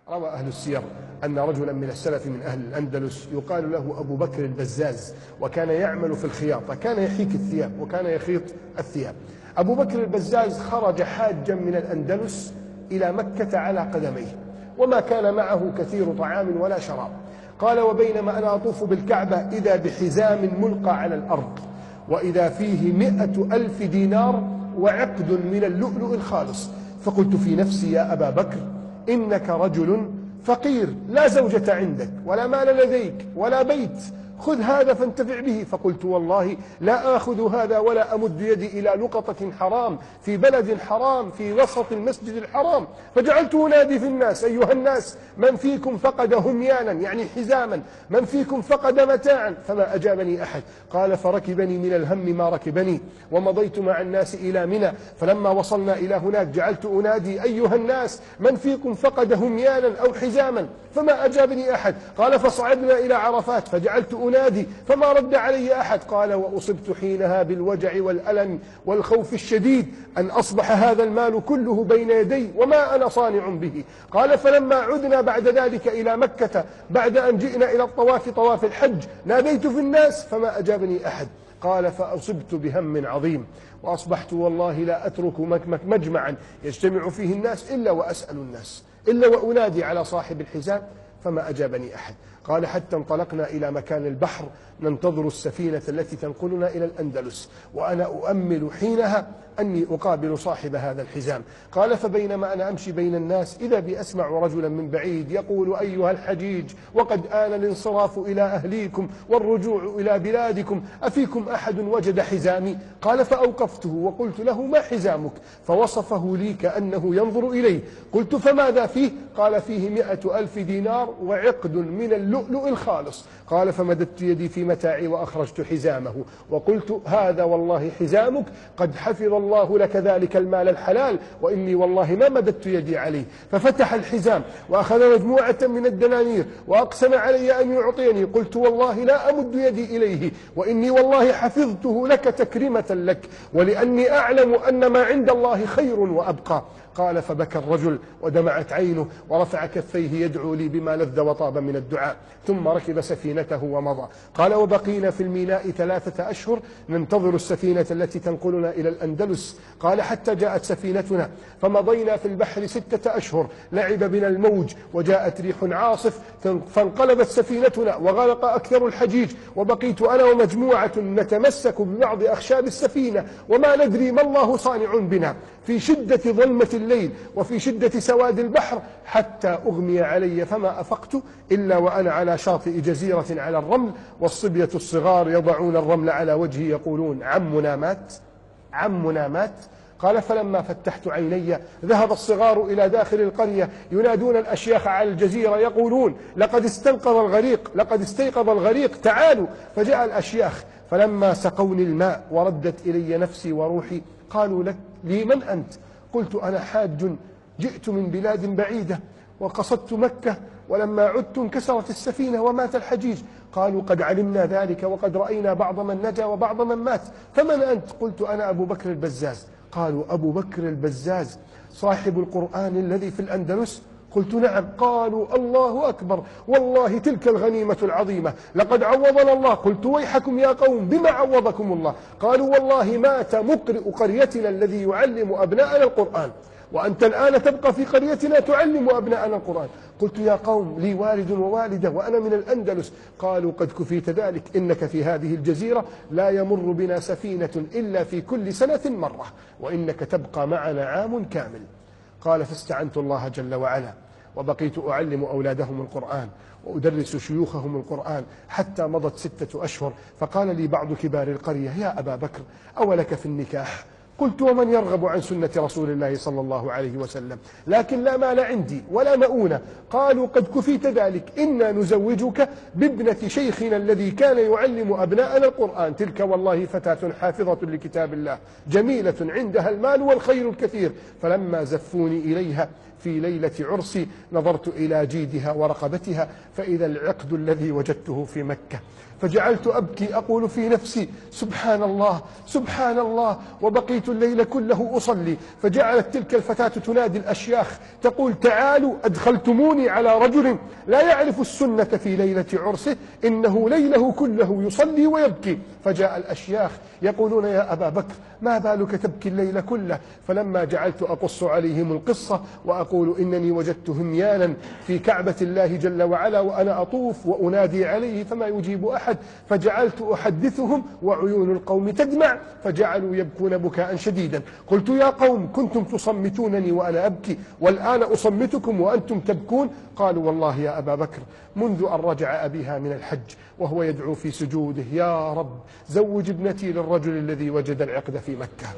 روى أهل السير أن رجلا من السلف من أهل الأندلس يقال له أبو بكر البزاز، وكان يعمل في الخياطة، كان يحيك الثياب وكان يخيط الثياب. أبو بكر البزاز خرج حاجا من الأندلس إلى مكة على قدميه، وما كان معه كثير طعام ولا شراب. قال: وبينما أنا أطوف بالكعبة إذا بحزام ملقى على الأرض، وإذا فيه 100,000 دينار وعقد من اللؤلؤ الخالص. فقلت في نفسي: يا أبا بكر، إنك رجل فقير، لا زوجة عندك ولا مال لديك ولا بيت، خذ هذا فانتفع به. فقلت: والله لا آخذ هذا ولا أمد يدي إلى لقطة حرام في بلد حرام في وسط المسجد الحرام. فجعلت أنادي في الناس: أيها الناس، من فيكم فقد هميانا، يعني حزاما، من فيكم فقد متاعا؟ فما أجابني أحد. قال: فركبني من الهم ما ركبني، ومضيت مع الناس إلى منى. فلما وصلنا إلى هناك جعلت أنادي: أيها الناس، من فيكم فقد هميانا أو حزاما؟ فما أجابني أحد. قال: فصعدنا إلى عرفات فجعلت أنادي فما رد علي أحد. قال: وأصبت حينها بالوجع والألم والخوف الشديد أن أصبح هذا المال كله بين يدي وما أنا صانع به. قال: فلما عدنا بعد ذلك إلى مكة بعد أن جئنا إلى الطواف، طواف الحج، ناديت في الناس فما أجابني أحد. قال: فأصبت بهم عظيم، وأصبحت والله لا أترك مجمعا يجتمع فيه الناس إلا وأسأل الناس، إلا وأنادي على صاحب الحزام فما أجابني أحد. قال: حتى انطلقنا إلى مكان البحر ننتظر السفينة التي تنقلنا إلى الأندلس، وأنا أؤمل حينها أني أقابل صاحب هذا الحزام. قال: فبينما أنا أمشي بين الناس إذا بي أسمع رجلا من بعيد يقول: أيها الحجيج، وقد آن الانصراف إلى أهليكم والرجوع إلى بلادكم، أفيكم أحد وجد حزامي؟ قال: فأوقفته وقلت له: ما حزامك؟ فوصفه لي كأنه ينظر إليه. قلت: فماذا فيه؟ قال: فيه 100,000 دينار وعقد من اللؤلؤ الخالص. قال: فمددت يدي في متاعي وأخرجت حزامه وقلت: هذا والله حزامك، قد حفظ الله لك ذلك المال الحلال، وإني والله ما مددت يدي عليه. ففتح الحزام وأخذ مجموعة من الدنانير وأقسم علي أن يعطيني. قلت: والله لا أمد يدي إليه، وإني والله حفظته لك تكريمة لك، ولأني أعلم أن ما عند الله خير وأبقى. قال: فبكى الرجل ودمعت عينه ورفع كفيه يدعو لي بما لذ وطاب من الدعاء، ثم ركب سفينته ومضى. قال: وبقينا في الميناء 3 أشهر ننتظر السفينة التي تنقلنا إلى الأندلس. قال: حتى جاءت سفينتنا فمضينا في البحر 6 أشهر، لعب بنا الموج وجاءت ريح عاصف فانقلبت سفينتنا وغرق أكثر الحجيج، وبقيت أنا ومجموعة نتمسك ببعض أخشاب السفينة وما ندري ما الله صانع بنا، في شدة ظلمة الليل وفي شدة سواد البحر، حتى أغمي علي فما أفقت إلا وأنا على شاطئ جزيرة على الرمل، والصبية الصغار يضعون الرمل على وجهي يقولون: عمنا مات، عمنا مات. قال: فلما فتحت عيني ذهب الصغار إلى داخل القرية ينادون الأشياخ على الجزيرة يقولون: لقد استيقظ الغريق، لقد استيقظ الغريق، تعالوا. فجاء الأشياخ فلما سقوني الماء وردت إلي نفسي وروحي قالوا: لي من أنت؟ قلت: أنا حاج جئت من بلاد بعيدة وقصدت مكة، ولما عدت انكسرت السفينة ومات الحجيج. قالوا: قد علمنا ذلك وقد رأينا بعض من نجا وبعض من مات، فمن أنت؟ قلت: أنا أبو بكر البزاز. قالوا: أبو بكر البزاز صاحب القرآن الذي في الأندلس؟ قلت: نعم. قالوا: الله أكبر، والله تلك الغنيمة العظيمة، لقد عوضنا الله. قلت: ويحكم يا قوم، بما عوضكم الله؟ قالوا: والله مات مقرئ قريتنا الذي يعلم أبناءنا القرآن، وأنت الآن تبقى في قريتنا تعلم أبناءنا القرآن. قلت: يا قوم، لي والد ووالدة وأنا من الأندلس. قالوا: قد كفيت ذلك، إنك في هذه الجزيرة لا يمر بنا سفينة إلا في كل سنة مرة، وإنك تبقى معنا عام كامل. قال: فاستعنت الله جل وعلا وبقيت أعلم أولادهم القرآن وأدرس شيوخهم القرآن حتى مضت 6 أشهر. فقال لي بعض كبار القرية: يا أبا بكر، أولك في النكاح؟ قلت: ومن يرغب عن سنة رسول الله صلى الله عليه وسلم، لكن لا مال عندي ولا مؤونة. قالوا: قد كفيت ذلك، إنا نزوجك بابنة شيخنا الذي كان يعلم أبناءنا القرآن، تلك والله فتاة حافظة لكتاب الله جميلة عندها المال والخير الكثير. فلما زفوني إليها في ليلة عرسي نظرت إلى جيدها ورقبتها فإذا العقد الذي وجدته في مكة، فجعلت أبكي أقول في نفسي سبحان الله سبحان الله، وبقيت الليل كله أصلي. فجعلت تلك الفتاة تنادي الأشياخ تقول تعالوا أدخلتموني على رجل لا يعرف السنة في ليلة عرسه، إنه ليله كله يصلي ويبكي. فجاء الأشياخ يقولون يا أبا بكر ما بالك تبكي الليل كله؟ فلما جعلت أقص عليهم القصة وأقول إنني وجدت هميانا في كعبة الله جل وعلا وأنا أطوف وأنادي عليه فما يجيب أحد، فجعلت أحدثهم وعيون القوم تدمع فجعلوا يبكون بكاء شديدا. قلت يا قوم كنتم تصمتونني وأنا أبكي والآن أصمتكم وأنتم تبكون؟ قالوا والله يا أبا بكر منذ أن رجع أبيها من الحج وهو يدعو في سجوده يا رب زوج ابنتي للرجل الذي وجد العقد في مكة.